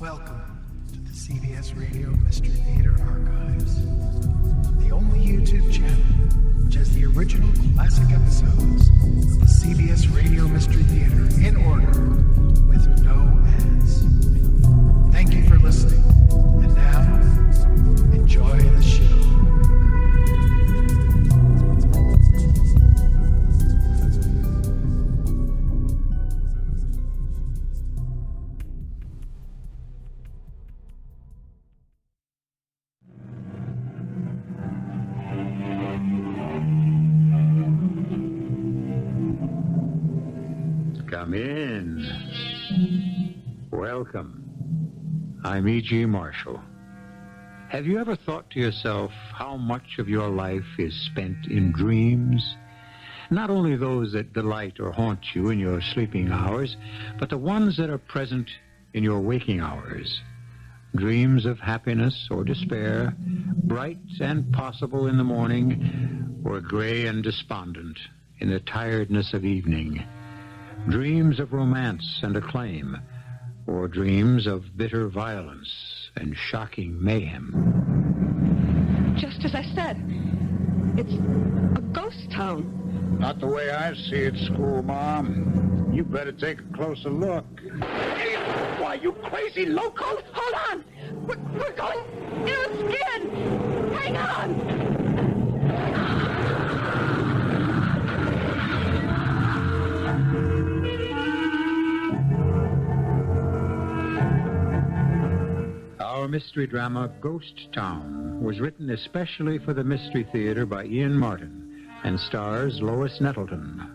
Welcome to the CBS Radio Mystery Theater Archives, the only YouTube channel which has the original classic episodes of the CBS Radio Mystery Theater in order with no ads. Thank you for listening, and now, enjoy the show. Come in. Welcome. I'm E.G. Marshall. Have you ever thought to yourself how much of your life is spent in dreams? Not only those that delight or haunt you in your sleeping hours, but the ones that are present in your waking hours. Dreams of happiness or despair, bright and possible in the morning, or gray and despondent in the tiredness of evening. Dreams of romance and acclaim, or dreams of bitter violence and shocking mayhem. Just as I said, it's a ghost town. Not the way I see it, Schoolmom. You better take a closer look. Why, you crazy loco! Hold on! We're going in a skid! Hang on! Our mystery drama, Ghost Town, was written especially for the Mystery Theater by Ian Martin and stars Lois Nettleton.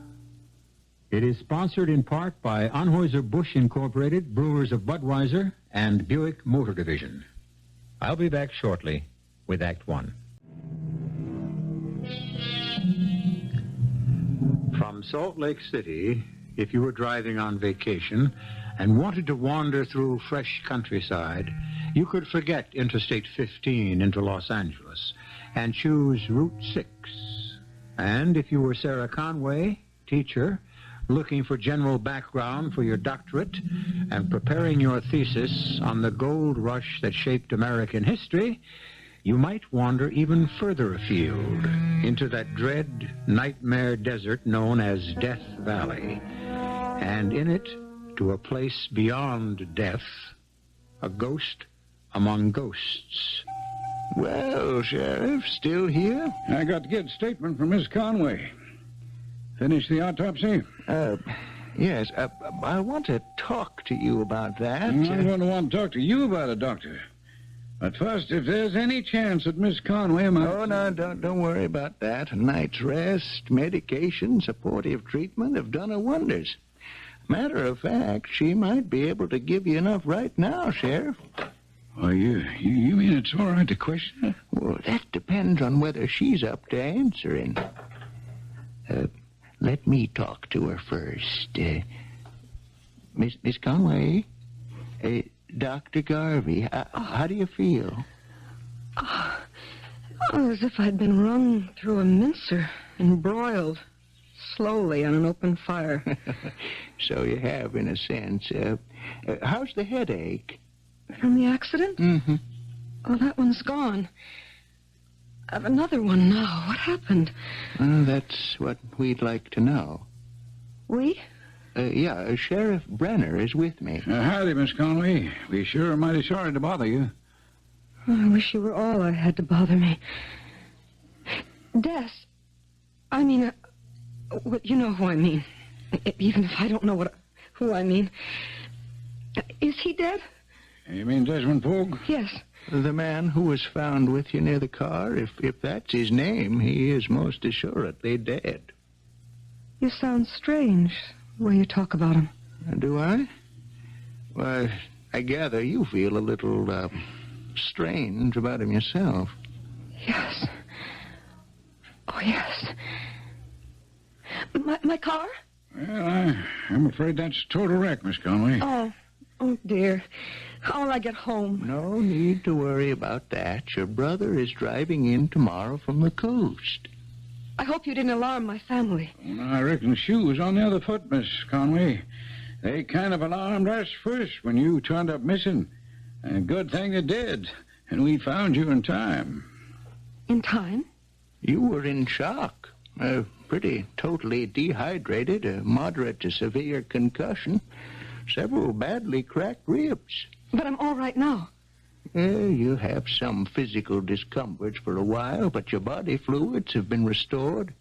It is sponsored in part by Anheuser-Busch Incorporated, Brewers of Budweiser, and Buick Motor Division. I'll be back shortly with Act One. From Salt Lake City, if you were driving on vacation and wanted to wander through fresh countryside, you could forget Interstate 15 into Los Angeles and choose Route 6. And if you were Sarah Conway, teacher, looking for general background for your doctorate and preparing your thesis on the gold rush that shaped American history, you might wander even further afield into that dread nightmare desert known as Death Valley. And in it, to a place beyond death, a ghost among ghosts. Well, Sheriff, still here? I got to get a statement from Miss Conway. Finish the autopsy? Yes. I want to talk to you about that. I'm going to want to talk to you about it, Doctor. But first, if there's any chance that Miss Conway might... Oh, no, don't worry about that. A night's rest, medication, supportive treatment have done her wonders. Matter of fact, she might be able to give you enough right now, Sheriff. Oh, you mean it's all right to question her? Well, that depends on whether she's up to answering. Let me talk to her first. Miss Conway, Dr. Garvey, how do you feel? Oh, as if I'd been run through a mincer and broiled slowly on an open fire. So you have, in a sense. How's the headache? From the accident? Mm-hmm. Oh, that one's gone. I have another one now. What happened? That's what we'd like to know. We? Yeah, Sheriff Brenner is with me. Howdy, Miss Conway. We sure are mighty sorry to bother you. Oh, I wish you were all I had to bother me. Des. I mean, well, you know who I mean. Even if I don't know who I mean. Is he dead? You mean Desmond Pogue? Yes. The man who was found with you near the car, if that's his name, he is most assuredly dead. You sound strange, the way you talk about him. Do I? Well, I gather you feel a little, strange about him yourself. Yes. Oh, yes. My car? Well, I'm afraid that's a total wreck, Miss Conway. Oh, dear. How will I get home? No need to worry about that. Your brother is driving in tomorrow from the coast. I hope you didn't alarm my family. Well, I reckon the shoe was on the other foot, Miss Conway. They kind of alarmed us first when you turned up missing. A good thing you did, and we found you in time. In time? You were in shock. Pretty totally dehydrated, a moderate to severe concussion, several badly cracked ribs. But I'm all right now. You have some physical discomforts for a while, but your body fluids have been restored.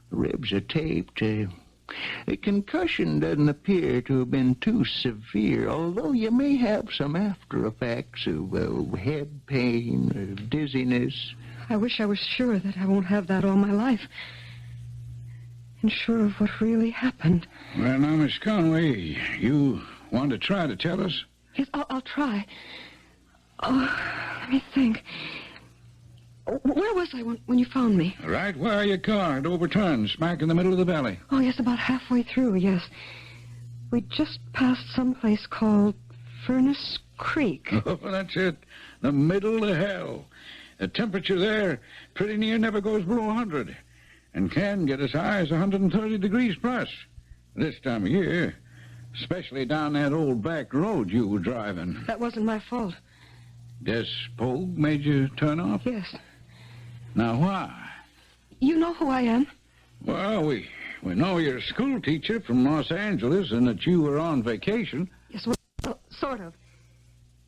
The ribs are taped. The concussion doesn't appear to have been too severe, although you may have some after effects of head pain, dizziness. I wish I was sure that I won't have that all my life. And sure of what really happened. Well, now, Miss Conway, you want to try to tell us? Yes, I'll try. Oh, let me think. Where was I when you found me? Right where your car had overturned, smack in the middle of the valley. Oh, yes, about halfway through, yes. We just passed someplace called Furnace Creek. Oh, that's it. The middle of hell. The temperature there pretty near never goes below 100 and can get as high as 130 degrees plus this time of year, especially down that old back road you were driving. That wasn't my fault. Guess Pogue made you turn off? Yes. Now, why? You know who I am? Well, we know you're a school teacher from Los Angeles and that you were on vacation. Yes, well, sort of.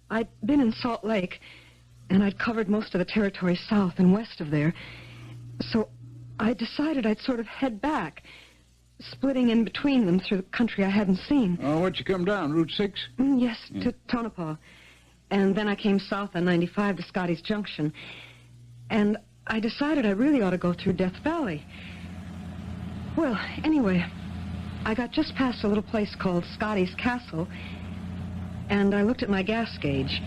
I'd been in Salt Lake, and I'd covered most of the territory south and west of there. So I decided I'd sort of head back, splitting in between them through the country I hadn't seen. Oh, what'd you come down, Route 6? Yes, to Tonopah. And then I came south on 95 to Scotty's Junction. And I decided I really ought to go through Death Valley. Well, anyway, I got just past a little place called Scotty's Castle, and I looked at my gas gauge.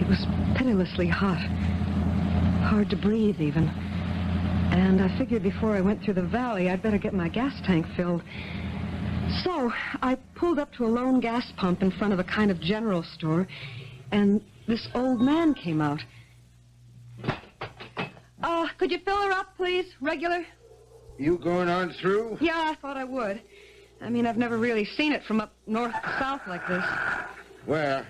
It was pitilessly hot. Hard to breathe, even. And I figured before I went through the valley, I'd better get my gas tank filled. So I pulled up to a lone gas pump in front of a kind of general store, and this old man came out. Could you fill her up, please? Regular? You going on through? Yeah, I thought I would. I mean, I've never really seen it from up north to south like this. Well,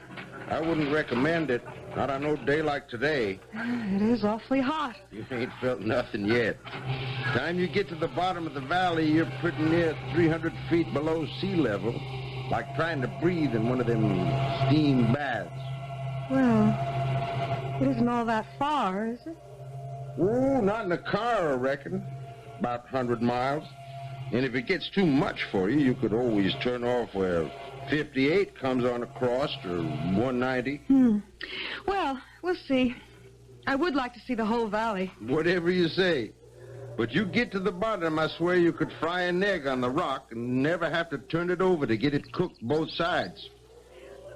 I wouldn't recommend it. Not on no day like today. It is awfully hot. You ain't felt nothing yet. Time you get to the bottom of the valley, you're pretty near 300 feet below sea level. Like trying to breathe in one of them steam baths. Well, it isn't all that far, is it? Oh, not in a car, I reckon. About 100 miles. And if it gets too much for you, you could always turn off where 58 comes on across, or 190. Well, we'll see. I would like to see the whole valley. Whatever you say. But you get to the bottom, I swear you could fry an egg on the rock and never have to turn it over to get it cooked both sides.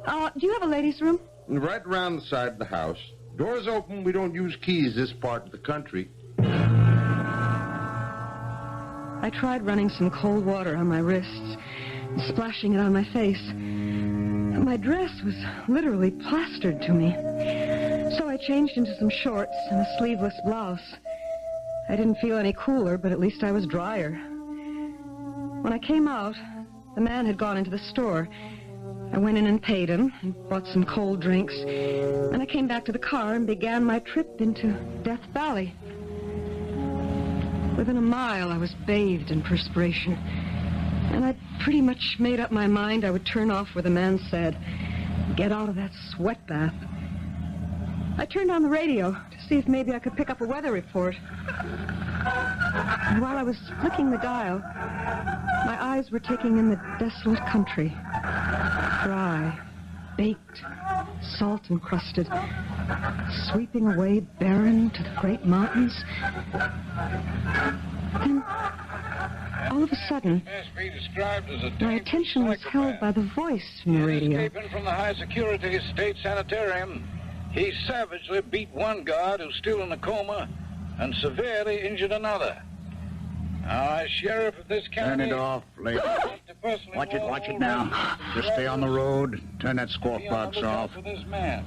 Do you have a ladies' room? Right around the side of the house. Doors open, we don't use keys this part of the country. I tried running some cold water on my wrists and splashing it on my face. My dress was literally plastered to me. So I changed into some shorts and a sleeveless blouse. I didn't feel any cooler, but at least I was drier. When I came out, the man had gone into the store. I went in and paid him and bought some cold drinks. Then I came back to the car and began my trip into Death Valley. Within a mile, I was bathed in perspiration. And I'd pretty much made up my mind I would turn off where the man said, "Get out of that sweat bath." I turned on the radio to see if maybe I could pick up a weather report. And while I was flicking the dial, my eyes were taking in the desolate country. Dry, baked, salt-encrusted, sweeping away barren to the great mountains. Then, all of a sudden, my attention was held by the voice from the radio. Escaping from the high-security state sanitarium, he savagely beat one guard who's still in a coma and severely injured another. Now, as sheriff of this county... Turn it off, lady. Watch it now. Just stay on the road. Turn that squawk box off.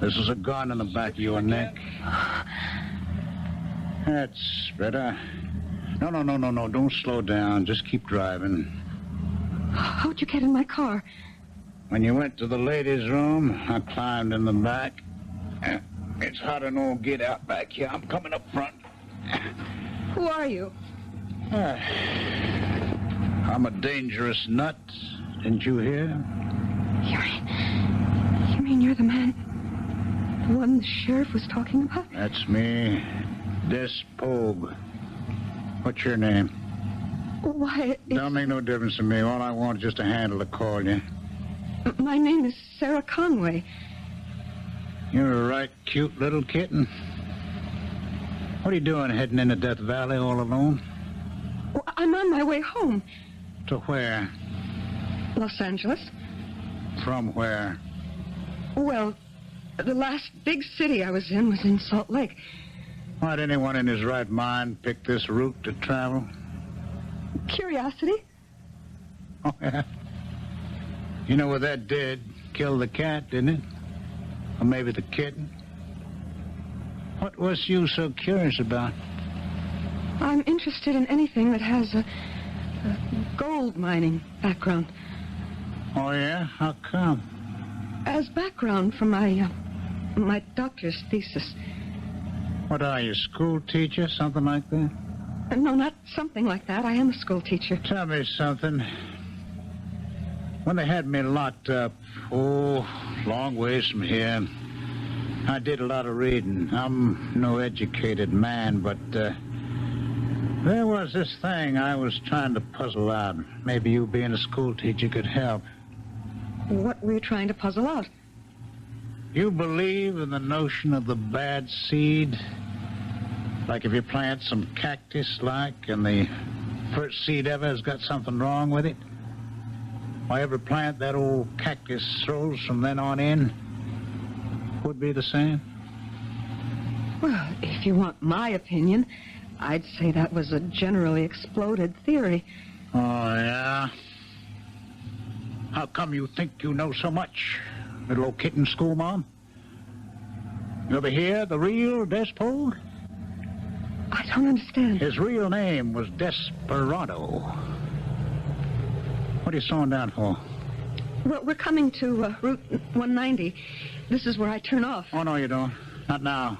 This is a gun in the back of your neck. That's better. No. Don't slow down. Just keep driving. How'd you get in my car? When you went to the ladies' room, I climbed in the back. It's hot and all get out back here. I'm coming up front. Who are you? I'm a dangerous nut. Didn't you hear? You mean you're the man? The one the sheriff was talking about? That's me. Des Pogue. What's your name? Why, Don't make no difference to me. All I want is just a handle to call you. my name is Sarah Conway. You're a right cute little kitten. What are you doing heading into Death Valley all alone? Well, I'm on my way home. To where? Los Angeles. From where? Well, the last big city I was in Salt Lake. Why'd anyone in his right mind pick this route to travel? Curiosity? Oh, yeah. You know what that did? Killed the cat, didn't it? Or maybe the kitten? What was you so curious about? I'm interested in anything that has a gold mining background. Oh, yeah? How come? As background for my doctor's thesis. What are you, school teacher, something like that? No, not something like that. I am a school teacher. Tell me something. When they had me locked up, long ways from here, I did a lot of reading. I'm no educated man, but there was this thing I was trying to puzzle out. Maybe you being a school teacher could help. What were you trying to puzzle out? You believe in the notion of the bad seed? Like if you plant some cactus-like and the first seed ever has got something wrong with it? Why, every plant that old cactus throws from then on in would be the same? Well, if you want my opinion, I'd say that was a generally exploded theory. Oh, yeah? How come you think you know so much, little old kitten school mom? You ever hear the real Des Pogue? I don't understand. His real name was Desperado. What are you slowing down for? Well, we're coming to Route 190. This is where I turn off. Oh, no, you don't. Not now.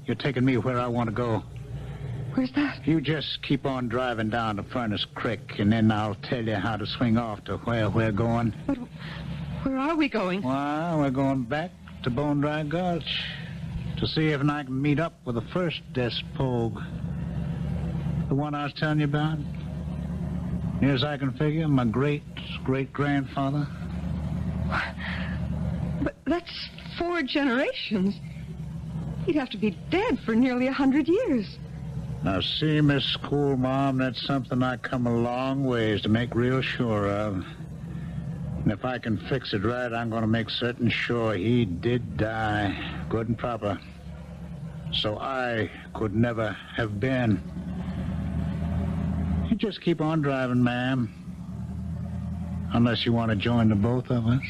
You're taking me where I want to go. Where's that? You just keep on driving down to Furnace Creek, and then I'll tell you how to swing off to where we're going. But where are we going? Well, we're going back to Bone Dry Gulch to see if I can meet up with the first Des Pogue. The one I was telling you about. Near as I can figure, my great-great-grandfather. But that's 4 generations. He'd have to be dead for nearly 100 years. Now, see, Miss School Mom, that's something I come a long ways to make real sure of. And if I can fix it right, I'm going to make certain sure he did die, good and proper. So I could never have been. You just keep on driving, ma'am. Unless you want to join the both of us.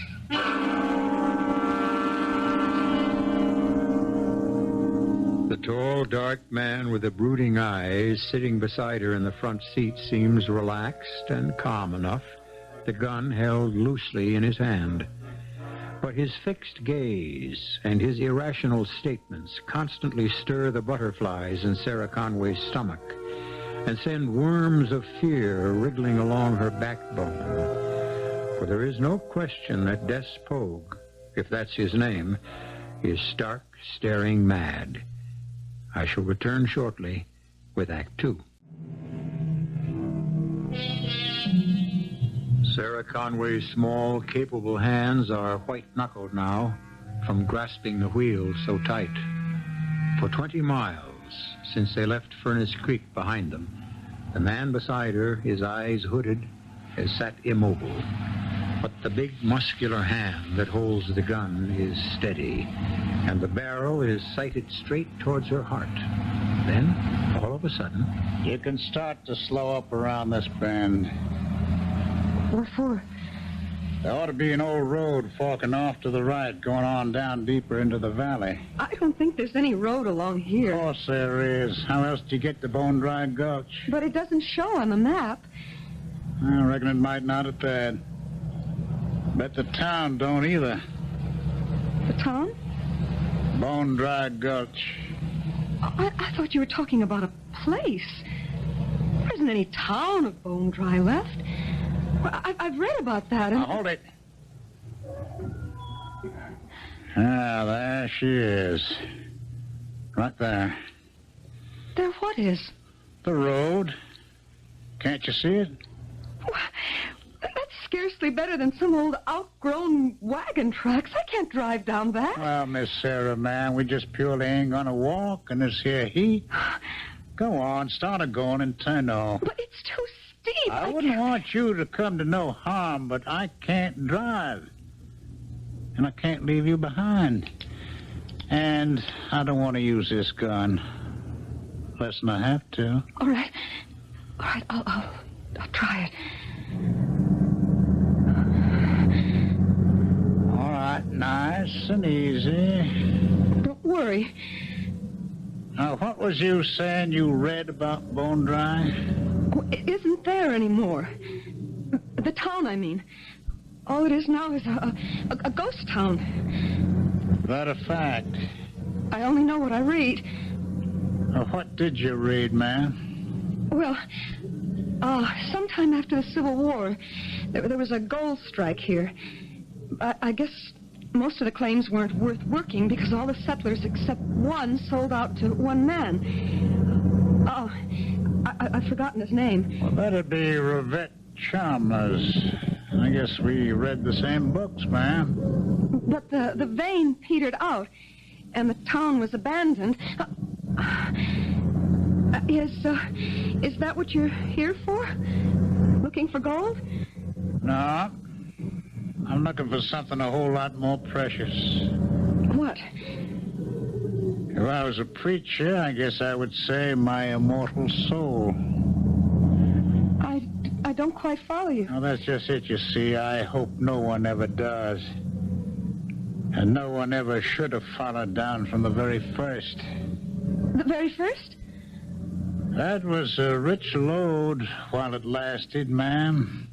The tall, dark man with the brooding eyes sitting beside her in the front seat seems relaxed and calm enough, the gun held loosely in his hand. But his fixed gaze and his irrational statements constantly stir the butterflies in Sarah Conway's stomach and send worms of fear wriggling along her backbone. For there is no question that Des Pogue, if that's his name, is stark, staring mad. I shall return shortly with Act 2. Sarah Conway's small, capable hands are white-knuckled now from grasping the wheel so tight. For 20 miles since they left Furnace Creek behind them, the man beside her, his eyes hooded, has sat immobile. But the big, muscular hand that holds the gun is steady, and the barrel is sighted straight towards her heart. Then, all of a sudden... You can start to slow up around this bend. What for? There ought to be an old road forking off to the right, going on down deeper into the valley. I don't think there's any road along here. Of course there is. How else do you get to Bone Dry Gulch? But it doesn't show on the map. I reckon it might not at that. Bet the town don't either. The town? Bone Dry Gulch. I thought you were talking about a place. There isn't any town of Bone Dry left. Well, I've read about that. And... Now, hold it. Ah, there she is. Right there. There what is? The road. Can't you see it? Well, that's scarcely better than some old outgrown wagon tracks. I can't drive down that. Well, Miss Sarah, man, we just purely ain't gonna walk in this here heat. Go on, start a-going and turn off. But it's too steep. I wouldn't want you to come to no harm, but I can't drive. And I can't leave you behind. And I don't want to use this gun. Less than I have to. All right. I'll try it. All right, nice and easy. Don't worry. Now, what was you saying you read about Bone Dry? Oh, it isn't there anymore. The town, I mean. All it is now is a ghost town. That a fact? I only know what I read. What did you read, ma'am? Well, sometime after the Civil War, there was a gold strike here. I guess most of the claims weren't worth working because all the settlers except one sold out to one man. Oh, I've forgotten his name. Well, that'd be Rivette Chalmers. I guess we read the same books, ma'am. But the vein petered out, and the town was abandoned. Is that what you're here for? Looking for gold? No. I'm looking for something a whole lot more precious. What? If I was a preacher, I guess I would say my immortal soul. I don't quite follow you. Well, that's just it, you see. I hope no one ever does. And no one ever should have followed down from the very first. The very first? That was a rich load while it lasted, ma'am.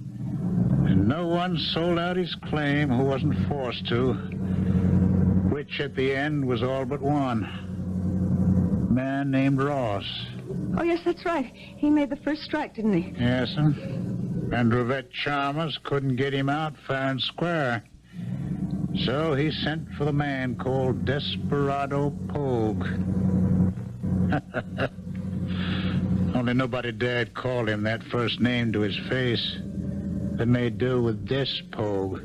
And no one sold out his claim who wasn't forced to, which at the end was all but one. A man named Ross. Oh, yes, that's right. He made the first strike, didn't he? Yes, sir. And Rivette Chalmers couldn't get him out fair and square. So he sent for the man called Desperado Pogue. Only nobody dared call him that first name to his face. They made do with Des Pogue.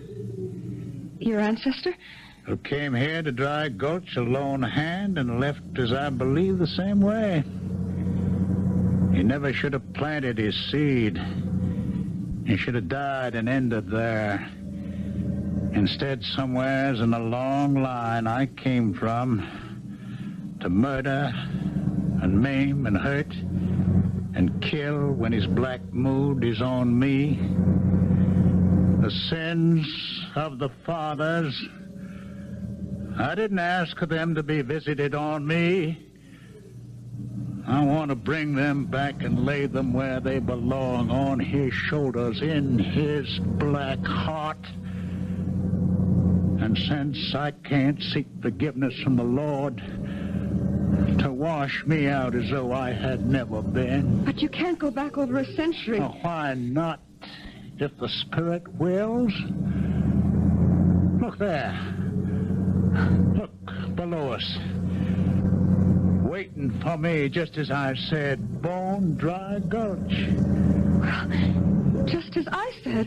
Your ancestor? Who came here to Dry Gulch a lone hand and left, as I believe, the same way. He never should have planted his seed. He should have died and ended there. Instead, somewheres in a long line I came from to murder and maim and hurt and kill when his black mood is on me. The sins of the fathers, I didn't ask them to be visited on me. I want to bring them back and lay them where they belong, on his shoulders, in his black heart. And since I can't seek forgiveness from the Lord to wash me out as though I had never been. But you can't go back over a century. Now, why not, if the Spirit wills? Look there. Look below us. Waiting for me, just as I said, Bone Dry Gulch. Well, just as I said,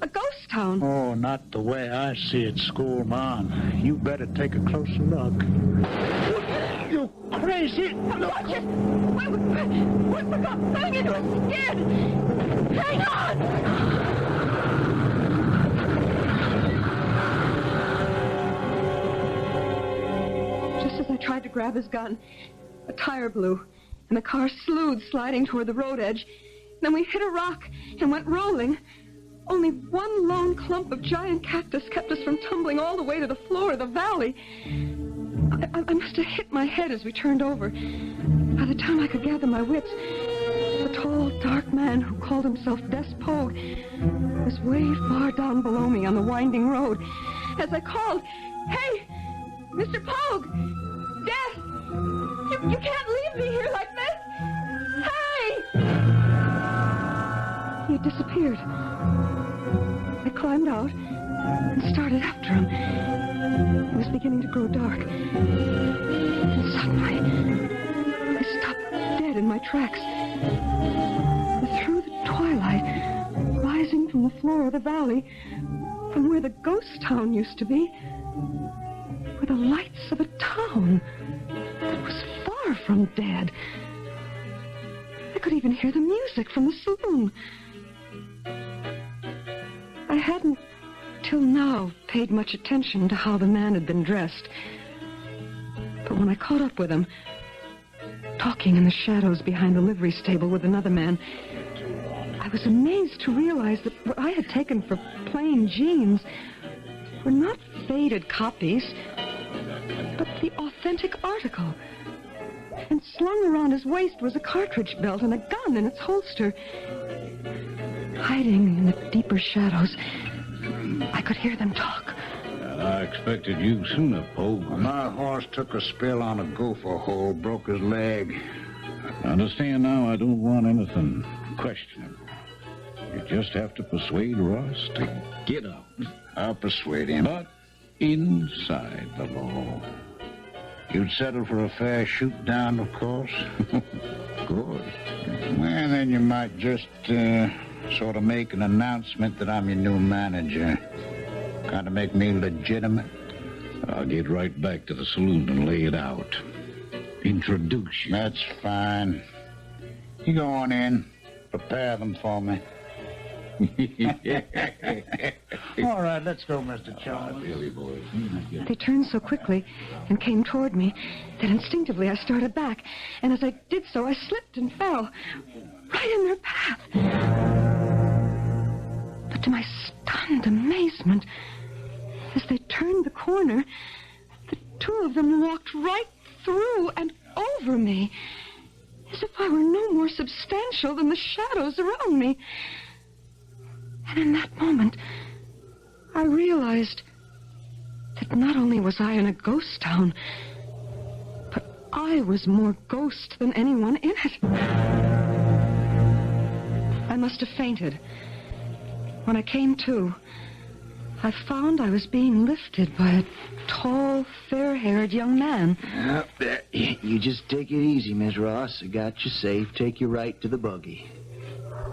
a ghost town. Oh, not the way I see it, schoolmarm. You better take a closer look. You crazy! Watch it! We're going into a skid! Hang on! Just as I tried to grab his gun, a tire blew, and the car slewed, sliding toward the road edge. Then we hit a rock and went rolling. Only one lone clump of giant cactus kept us from tumbling all the way to the floor of the valley. I must have hit my head as we turned over. By the time I could gather my wits, the tall, dark man who called himself Des Pogue was way far down below me on the winding road. As I called, "Hey, Mr. Pogue! Des! You can't leave me here like this! Hey!" He had disappeared. I climbed out and started after him. It was beginning to grow dark. And suddenly, I stopped dead in my tracks. And through the twilight, rising from the floor of the valley, from where the ghost town used to be, were the lights of a town that was far from dead. I could even hear the music from the saloon. I hadn't, till now, paid much attention to how the man had been dressed. But when I caught up with him, talking in the shadows behind the livery stable with another man, I was amazed to realize that what I had taken for plain jeans were not faded copies, but the authentic article. And slung around his waist was a cartridge belt and a gun in its holster. Hiding in the deeper shadows, I could hear them talk. I expected you sooner, Pogue. My horse took a spill on a gopher hole, broke his leg. I understand now I don't want anything questionable. You just have to persuade Ross to get out. I'll persuade him. But inside the law. You'd settle for a fair shoot down, of course. Of course. Well, then you might just sort of make an announcement that I'm your new manager. Kind of make me legitimate. I'll get right back to the saloon and lay it out. Introduce you. That's fine. You go on in. Prepare them for me. All right, let's go, Mr. Chalmers. Really, boys. They turned so quickly and came toward me that instinctively I started back. And as I did so, I slipped and fell right in their path. But to my stunned amazement, as they turned the corner, the two of them walked right through and over me, as if I were no more substantial than the shadows around me. And in that moment, I realized that not only was I in a ghost town, but I was more ghost than anyone in it. I must have fainted. When I came to, I found I was being lifted by a tall, fair-haired young man. You just take it easy, Miss Ross. I got you safe. Take you right to the buggy.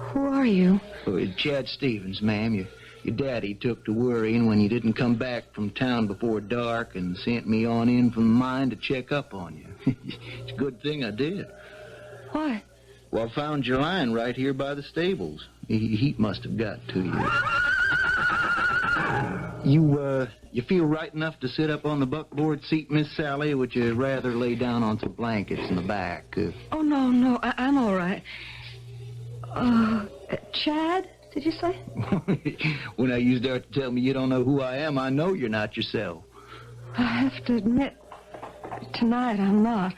Who are you? Oh, it's Chad Stevens, ma'am. Your daddy took to worrying when you didn't come back from town before dark and sent me on in from the mine to check up on you. It's a good thing I did. Why? Well, I found your line right here by the stables. He must have got to you. You feel right enough to sit up on the buckboard seat, Miss Sally, or would you rather lay down on some blankets in the back? Oh, no, I'm all right. Chad, did you say? When you start to tell me you don't know who I am, I know you're not yourself. I have to admit, tonight I'm not.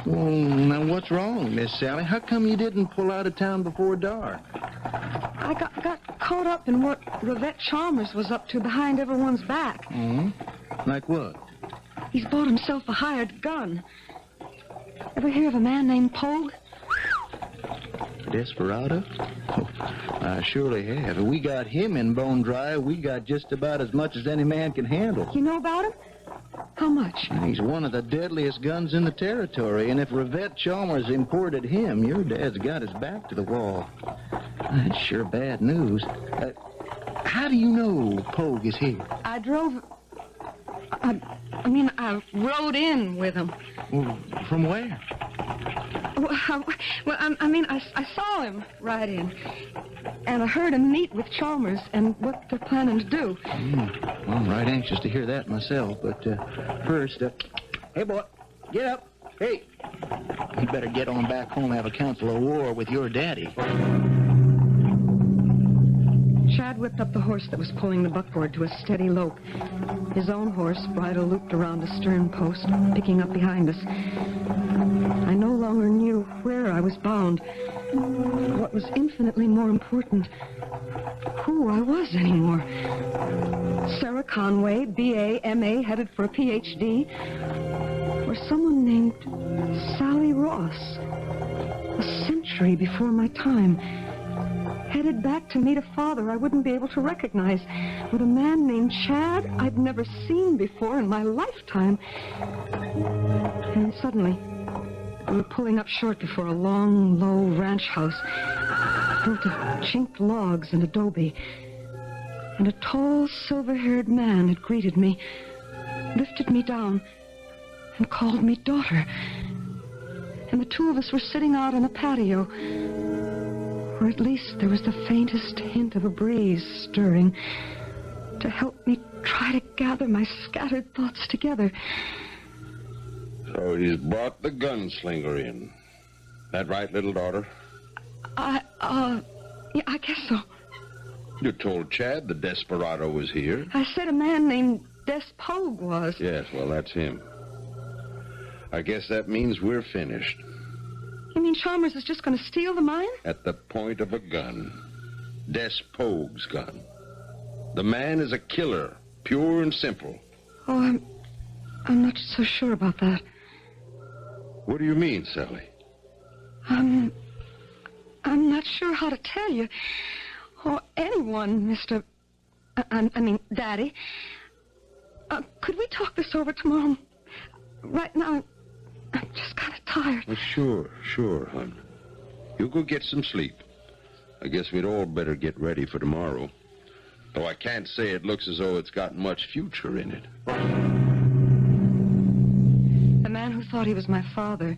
Well, now what's wrong, Miss Sally? How come you didn't pull out of town before dark? I got caught up in what Revette Chalmers was up to behind everyone's back. Mm-hmm. Like what? He's bought himself a hired gun. Ever hear of a man named Pogue? Desperado? Oh, I surely have. If we got him in bone dry, we got just about as much as any man can handle. You know about him? How much? He's one of the deadliest guns in the territory, and if Revette Chalmers imported him, your dad's got his back to the wall. That's sure bad news. How do you know Pogue is here? I drove... I rode in with him. Well, from where? I saw him ride in. And I heard him meet with Chalmers and what they're planning to do. Well, I'm right anxious to hear that myself, but first, hey, boy, get up. Hey, you better get on back home and have a council of war with your daddy. Chad whipped up the horse that was pulling the buckboard to a steady lope. His own horse, bridle looped around a stern post, picking up behind us. I no longer knew where I was bound, what was infinitely more important, who I was anymore. Sarah Conway, B.A., M.A., headed for a Ph.D., or someone named Sally Ross, a century before my time, headed back to meet a father I wouldn't be able to recognize, with a man named Chad I'd never seen before in my lifetime. And suddenly, we were pulling up short before a long, low ranch house built of chinked logs and adobe. And a tall, silver-haired man had greeted me, lifted me down, and called me daughter. And the two of us were sitting out on a patio, where at least there was the faintest hint of a breeze stirring to help me try to gather my scattered thoughts together. So he's brought the gunslinger in. That right, little daughter? Yeah, I guess so. You told Chad the desperado was here. I said a man named Des Pogue was. Yes, well, that's him. I guess that means we're finished. You mean Chalmers is just going to steal the mine? At the point of a gun. Des Pogue's gun. The man is a killer, pure and simple. Oh, I'm not so sure about that. What do you mean, Sally? I'm not sure how to tell you. Or anyone, Mr. I mean, Daddy. Could we talk this over tomorrow? Right now, I'm just kind of tired. Well, sure, hon. You go get some sleep. I guess we'd all better get ready for tomorrow. Though I can't say it looks as though it's got much future in it. The man who thought he was my father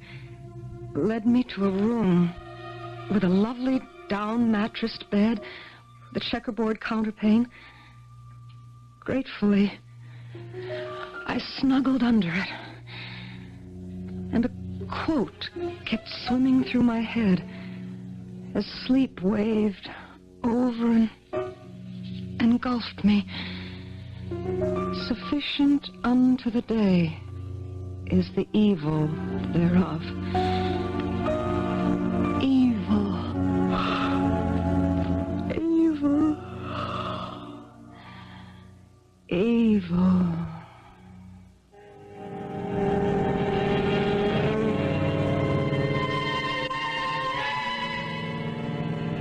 led me to a room with a lovely down-mattressed bed, the checkerboard counterpane. Gratefully, I snuggled under it, and a quote kept swimming through my head as sleep waved over and engulfed me. Sufficient unto the day is the evil thereof. Evil. Evil. Evil.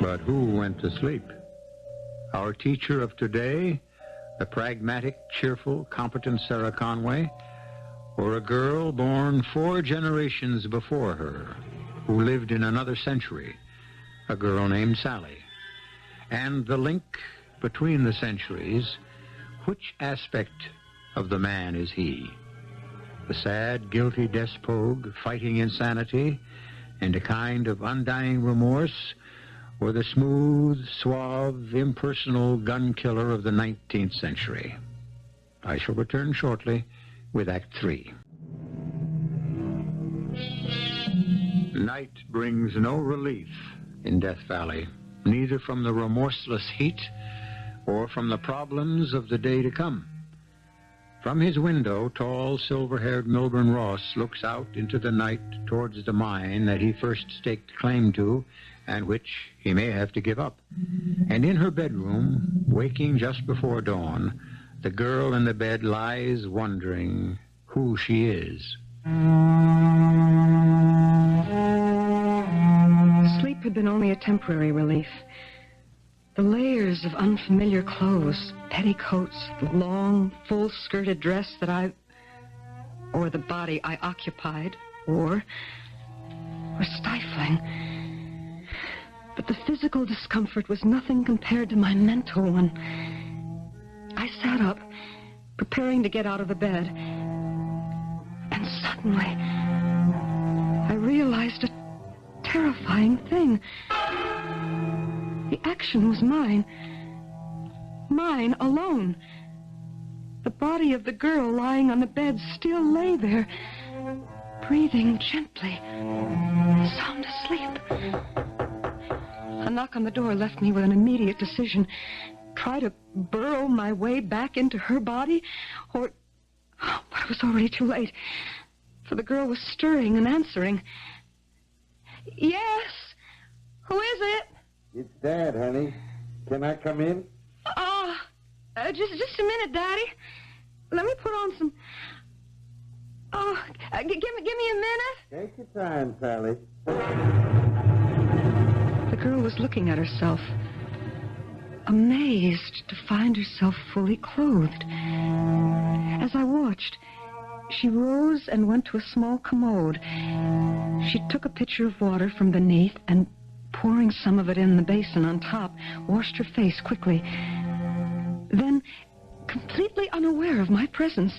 But who went to sleep? Our teacher of today, the pragmatic, cheerful, competent Sarah Conway, or a girl born 4 generations before her, who lived in another century, a girl named Sally? And the link between the centuries, which aspect of the man is he? The sad, guilty Des Pogue fighting insanity and a kind of undying remorse, or the smooth, suave, impersonal gun killer of the 19th century? I shall return shortly with Act 3. Night brings no relief in Death Valley, neither from the remorseless heat or from the problems of the day to come. From his window, tall, silver-haired Milburn Ross looks out into the night towards the mine that he first staked claim to and which he may have to give up. And in her bedroom, waking just before dawn, the girl in the bed lies wondering who she is. Sleep had been only a temporary relief. The layers of unfamiliar clothes, petticoats, the long, full-skirted dress that or the body I occupied, were stifling. But the physical discomfort was nothing compared to my mental one. I sat up, preparing to get out of the bed, and suddenly I realized a terrifying thing. The action was mine. Mine alone. The body of the girl lying on the bed still lay there, breathing gently, sound asleep. A knock on the door left me with an immediate decision. Try to burrow my way back into her body, or... But it was already too late, for the girl was stirring and answering. Yes? Who is it? It's Dad, honey. Can I come in? Just a minute, Daddy. Let me put on some... Oh, give me a minute. Take your time, Sally. The girl was looking at herself, amazed to find herself fully clothed. As I watched, she rose and went to a small commode. She took a pitcher of water from beneath and, pouring some of it in the basin on top, washed her face quickly. Then, completely unaware of my presence,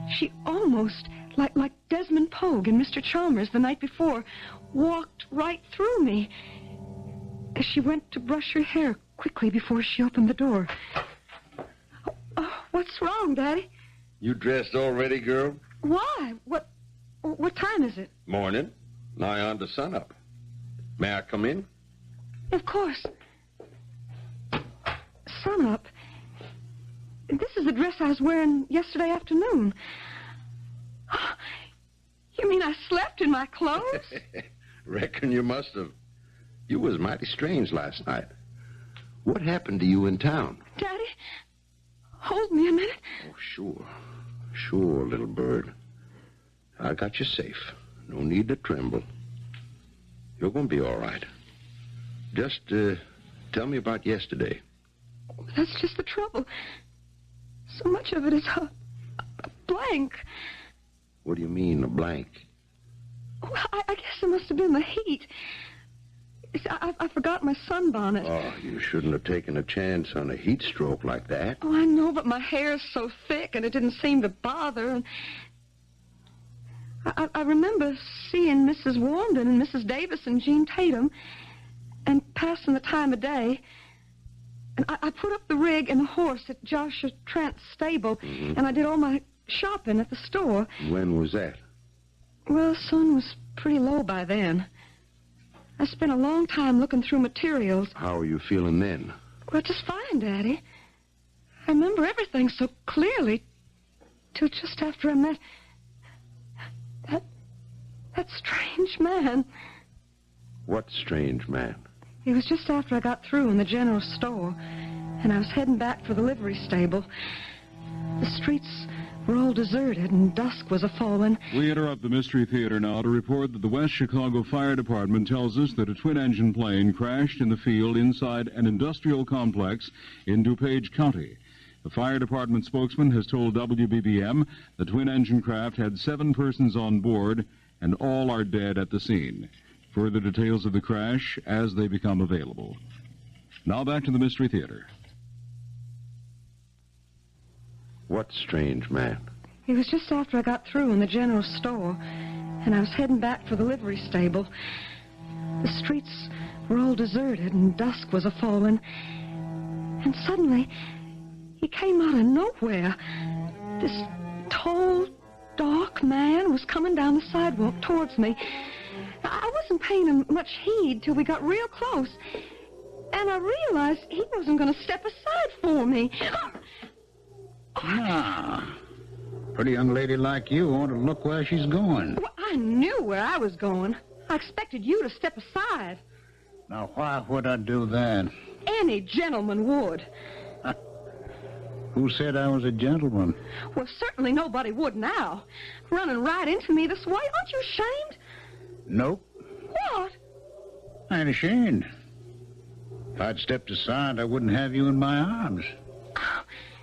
she almost, like Desmond Pogue in Mr. Chalmers the night before, walked right through me. As she went to brush her hair quickly before she opened the door. Oh, what's wrong, Daddy? You dressed already, girl? Why? What time is it? Morning. Nigh on to sunup. May I come in? Of course. Sunup? This is the dress I was wearing yesterday afternoon. You mean I slept in my clothes? Reckon you must have. You was mighty strange last night. What happened to you in town? Daddy, hold me a minute. Oh, sure. Sure, little bird. I got you safe. No need to tremble. You're going to be all right. Just tell me about yesterday. That's just the trouble. So much of it is a blank. What do you mean, a blank? Well, I guess it must have been the heat. I forgot my sunbonnet. Oh, you shouldn't have taken a chance on a heat stroke like that. Oh, I know, but my hair's so thick and it didn't seem to bother. And I remember seeing Mrs. Warmden and Mrs. Davis and Jean Tatum and passing the time of day. And I put up the rig and the horse at Joshua Trent's stable, and I did all my shopping at the store. When was that? Well, the sun was pretty low by then. I spent a long time looking through materials. How are you feeling then? Well, just fine, Daddy. I remember everything so clearly till just after I met that strange man. What strange man? It was just after I got through in the general store, and I was heading back for the livery stable. The streets were all deserted, and dusk was a-falling. We interrupt the Mystery Theater now to report that the West Chicago Fire Department tells us that a twin-engine plane crashed in the field inside an industrial complex in DuPage County. The fire department spokesman has told WBBM the twin-engine craft had 7 persons on board, and all are dead at the scene. Further details of the crash as they become available. Now back to the Mystery Theater. What strange man? It was just after I got through in the general store, and I was heading back for the livery stable. The streets were all deserted, and dusk was a-falling. And suddenly, he came out of nowhere. This tall, dark man was coming down the sidewalk towards me. I wasn't paying him much heed till we got real close, and I realized he wasn't going to step aside for me. Ah, pretty young lady like you ought to look where she's going. Well, I knew where I was going. I expected you to step aside. Now, why would I do that? Any gentleman would. Who said I was a gentleman? Well, certainly nobody would now. Running right into me this way. Aren't you ashamed? Nope. What? I ain't ashamed. If I'd stepped aside, I wouldn't have you in my arms.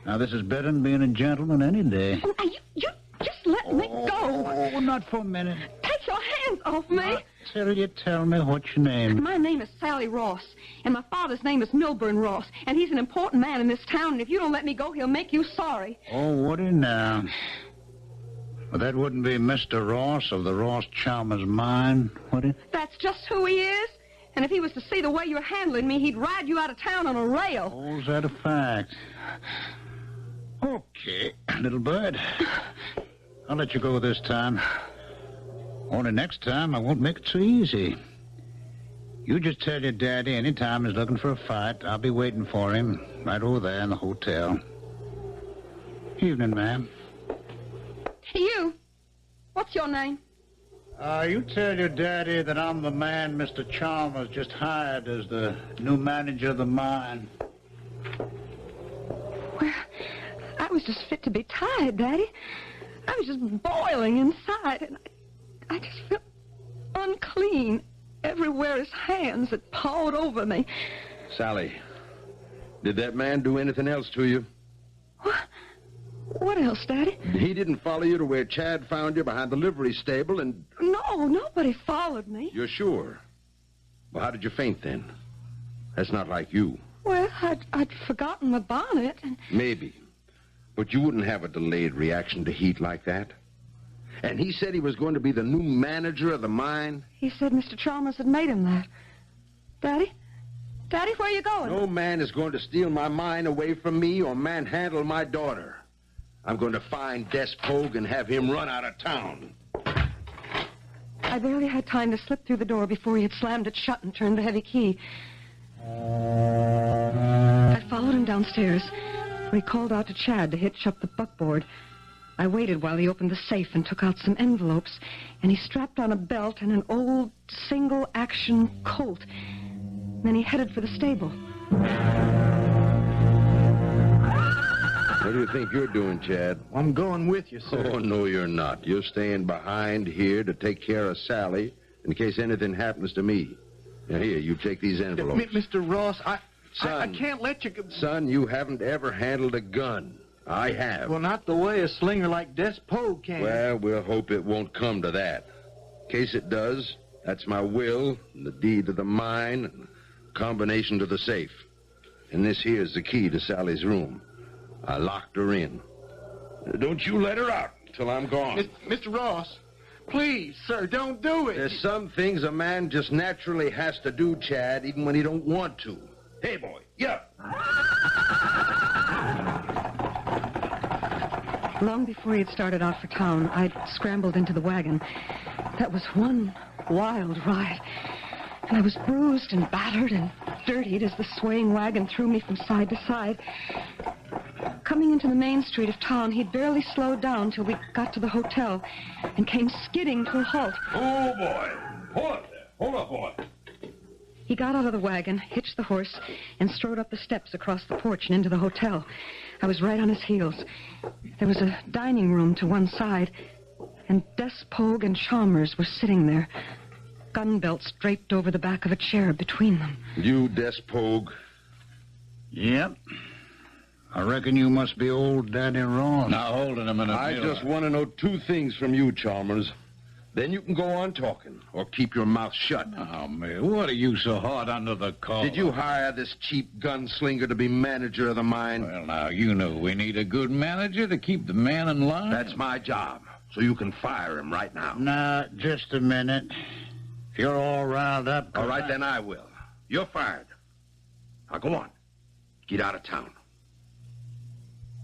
Now, this is better than being a gentleman any day. Oh, now, you just let me go. Oh, not for a minute. Take your hands off me. Not till you tell me what's your name. My name is Sally Ross, and my father's name is Milburn Ross, and he's an important man in this town, and if you don't let me go, he'll make you sorry. Oh, would he now? Well, that wouldn't be Mr. Ross of the Ross Chalmers mine, would it? That's just who he is, and if he was to see the way you're handling me, he'd ride you out of town on a rail. Oh, is that a fact? Okay, little bird. I'll let you go this time. Only next time I won't make it so easy. You just tell your daddy any time he's looking for a fight, I'll be waiting for him right over there in the hotel. Evening, ma'am. You. What's your name? You tell your daddy that I'm the man Mr. Chalmers just hired as the new manager of the mine. Well, I was just fit to be tied, Daddy. I was just boiling inside, and I just felt unclean. Everywhere his hands had pawed over me. Sally, did that man do anything else to you? What else, Daddy? He didn't follow you to where Chad found you behind the livery stable and... No, nobody followed me. You're sure? Well, how did you faint then? That's not like you. Well, I'd forgotten my bonnet, and... Maybe. But you wouldn't have a delayed reaction to heat like that. And he said he was going to be the new manager of the mine? He said Mr. Chalmers had made him that. Daddy? Daddy, where are you going? No man is going to steal my mine away from me or manhandle my daughter. I'm going to find Des Pogue and have him run out of town. I barely had time to slip through the door before he had slammed it shut and turned the heavy key. I followed him downstairs, where he called out to Chad to hitch up the buckboard. I waited while he opened the safe and took out some envelopes, and he strapped on a belt and an old single-action Colt. Then he headed for the stable. What do you think you're doing, Chad? I'm going with you, sir. Oh, no, you're not. You're staying behind here to take care of Sally in case anything happens to me. Now, here, you take these envelopes. Mr. Ross, I Son, can't let you... Son, you haven't ever handled a gun. I have. Well, not the way a slinger like Des Pogue can. Well, we'll hope it won't come to that. In case it does, that's my will, and the deed to the mine, and combination to the safe. And this here's the key to Sally's room. I locked her in. Don't you let her out till I'm gone. Mr. Ross, please, sir, don't do it. There's some things a man just naturally has to do, Chad, even when he don't want to. Hey, boy, yeah. Long before he had started out for town, I'd scrambled into the wagon. That was one wild ride. And I was bruised and battered and dirtied as the swaying wagon threw me from side to side. Coming into the main street of town, he'd barely slowed down till we got to the hotel and came skidding to a halt. Oh, boy. Hold up there. Hold up, boy. He got out of the wagon, hitched the horse, and strode up the steps across the porch and into the hotel. I was right on his heels. There was a dining room to one side, and Des Pogue and Chalmers were sitting there, gun belts draped over the back of a chair between them. You, Des Pogue? Yep. I reckon you must be old Daddy Ross. Now, hold it a minute. I just want to know two things from you, Chalmers. Then you can go on talking, or keep your mouth shut. Oh, man, what are you so hard under the collar? Did you hire this cheap gunslinger to be manager of the mine? Well, now, you know we need a good manager to keep the man in line. That's my job, so you can fire him right now. Now, just a minute. If you're all riled up... All right, then I will. You're fired. Now, go on. Get out of town.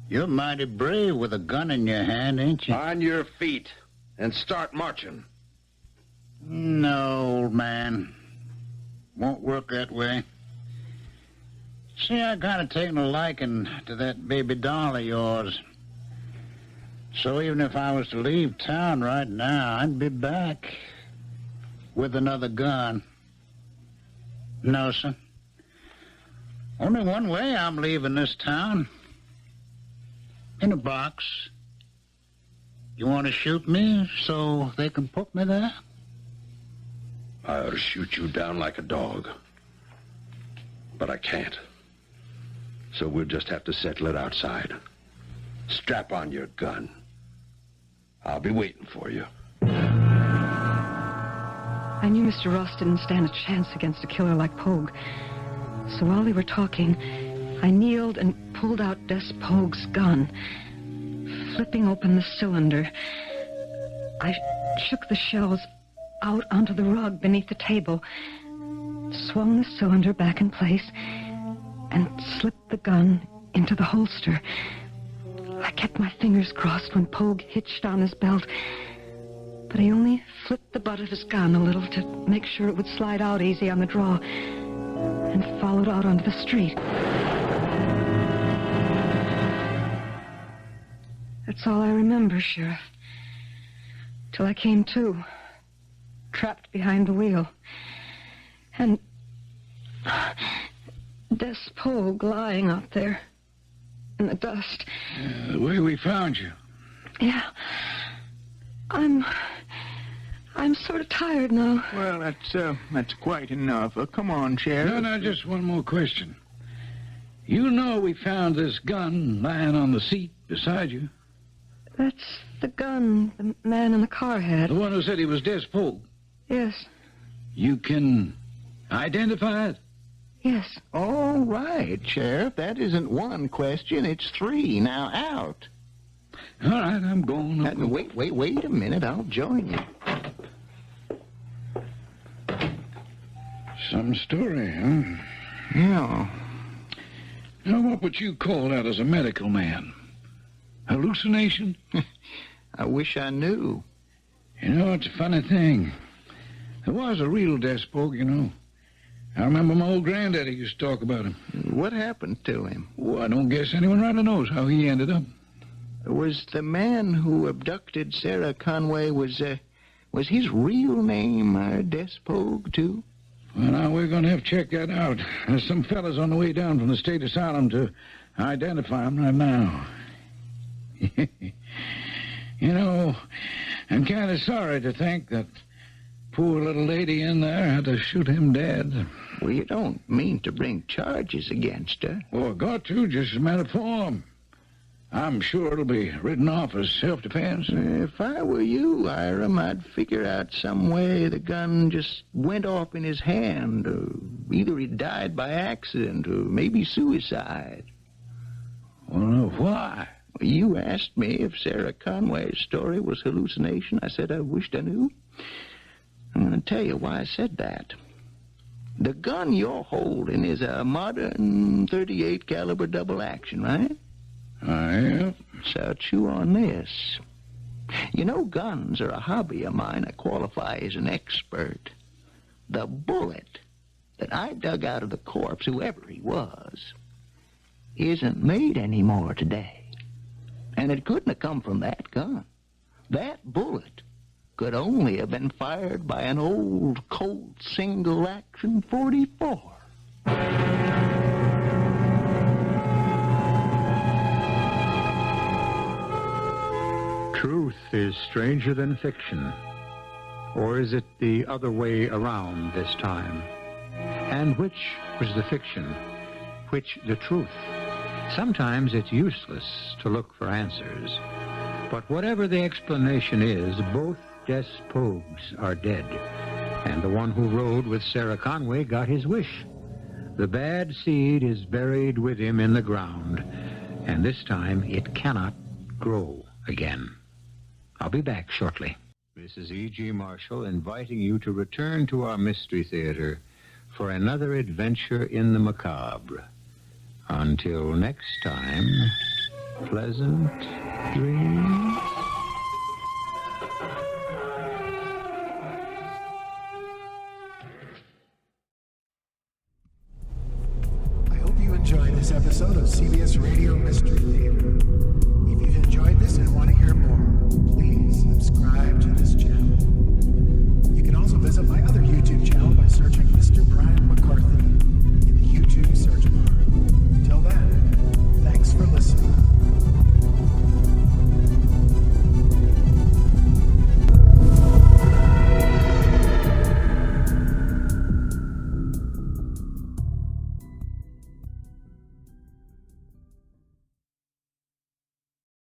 You're mighty brave with a gun in your hand, ain't you? On your feet and start marching. No, old man. Won't work that way. See, I kind of taken a liking to that baby doll of yours. So even if I was to leave town right now, I'd be back with another gun. No, sir. Only one way I'm leaving this town. In a box. You want to shoot me so they can put me there? I ought to shoot you down like a dog. But I can't. So we'll just have to settle it outside. Strap on your gun. I'll be waiting for you. I knew Mr. Ross didn't stand a chance against a killer like Pogue. So while they were talking, I kneeled and pulled out Des Pogue's gun. Flipping open the cylinder, I shook the shells out onto the rug beneath the table, swung the cylinder back in place, and slipped the gun into the holster. I kept my fingers crossed when Pogue hitched on his belt, but he only flipped the butt of his gun a little to make sure it would slide out easy on the draw, and followed out onto the street. That's all I remember, Sheriff. Till I came to, trapped behind the wheel. And Des Pogue lying out there in the dust. The way we found you. Yeah. I'm sort of tired now. Well, that's quite enough. Come on, Sheriff. No, just one more question. You know we found this gun lying on the seat beside you. That's the gun the man in the car had. The one who said he was Des Pogue. Yes. You can identify it? Yes. All right, Sheriff. That isn't one question. It's three. Now out. All right, I'm going. Wait a minute. I'll join you. Some story, huh? Yeah. Now, what would you call that as a medical man? Hallucination? I wish I knew. You know, it's a funny thing. There was a real Des Pogue, you know. I remember my old granddaddy used to talk about him. What happened to him? Oh, I don't guess anyone really knows how he ended up. Was the man who abducted Sarah Conway, was his real name Des Pogue, too? Well, now, we're going to have to check that out. There's some fellas on the way down from the state asylum to identify him right now. You know, I'm kind of sorry to think that poor little lady in there had to shoot him dead. Well, you don't mean to bring charges against her. Oh, got to, just as a matter of form. I'm sure it'll be written off as self-defense. If I were you, Hiram, I'd figure out some way the gun just went off in his hand. Or either he died by accident or maybe suicide. Well, why? You asked me if Sarah Conway's story was hallucination. I said I wished I knew. I'm going to tell you why I said that. The gun you're holding is a modern .38 caliber double action, right? Yeah. So chew on this. You know, guns are a hobby of mine. I qualify as an expert. The bullet that I dug out of the corpse, whoever he was, isn't made anymore today. And it couldn't have come from that gun. That bullet could only have been fired by an old Colt single-action .44. Truth is stranger than fiction. Or is it the other way around this time? And which was the fiction? Which the truth? Sometimes it's useless to look for answers. But whatever the explanation is, both Des Pogues are dead. And the one who rode with Sarah Conway got his wish. The bad seed is buried with him in the ground, and this time it cannot grow again. I'll be back shortly. This is E.G. Marshall inviting you to return to our Mystery Theater for another adventure in the macabre. Until next time, pleasant dreams.